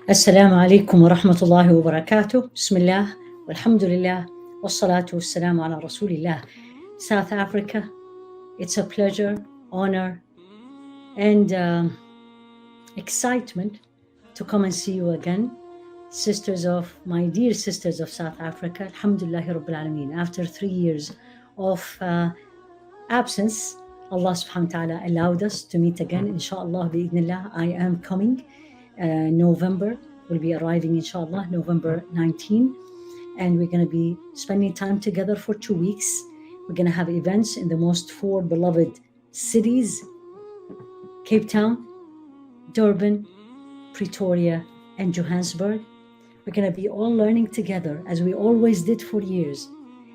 Assalamu alaikum wa rahmatullahi wa barakatuh. Bismillah, walhamdulillah, wassalatu wassalamu ala rasulillah. South Africa, it's a pleasure, honor, and excitement to come and see you again. My dear sisters of South Africa, alhamdulillahi rabbil alameen. After 3 years of absence, Allah subhanahu wa ta'ala allowed us to meet again. Inshallah, bi'idhnillah, I am coming. November, we'll be arriving, inshallah, November 19. And we're going to be spending time together for 2 weeks. We're going to have events in the most 4 beloved cities: Cape Town, Durban, Pretoria, and Johannesburg. We're going to be all learning together, as we always did for years.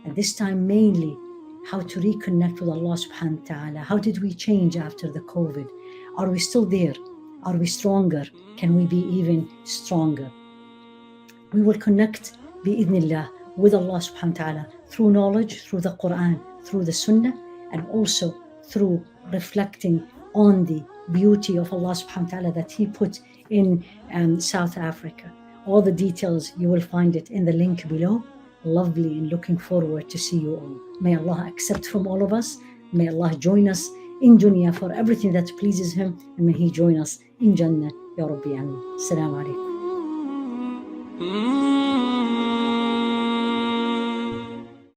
And this time, mainly, how to reconnect with Allah subhanahu wa ta'ala. How did we change after the COVID? Are we still there? Are we stronger? Can we be even stronger? We will connect, bi'idhnillah, with Allah subhanahu wa ta'ala through knowledge, through the Quran, through the Sunnah, and also through reflecting on the beauty of Allah subhanahu wa ta'ala that He put in South Africa. All the details, you will find it in the link below. Lovely, and looking forward to see you all. May Allah accept from all of us. May Allah join us in dunya for everything that pleases Him, and may He join us in Jannah. Ya Rabbi, Ameen. Assalamu alaikum.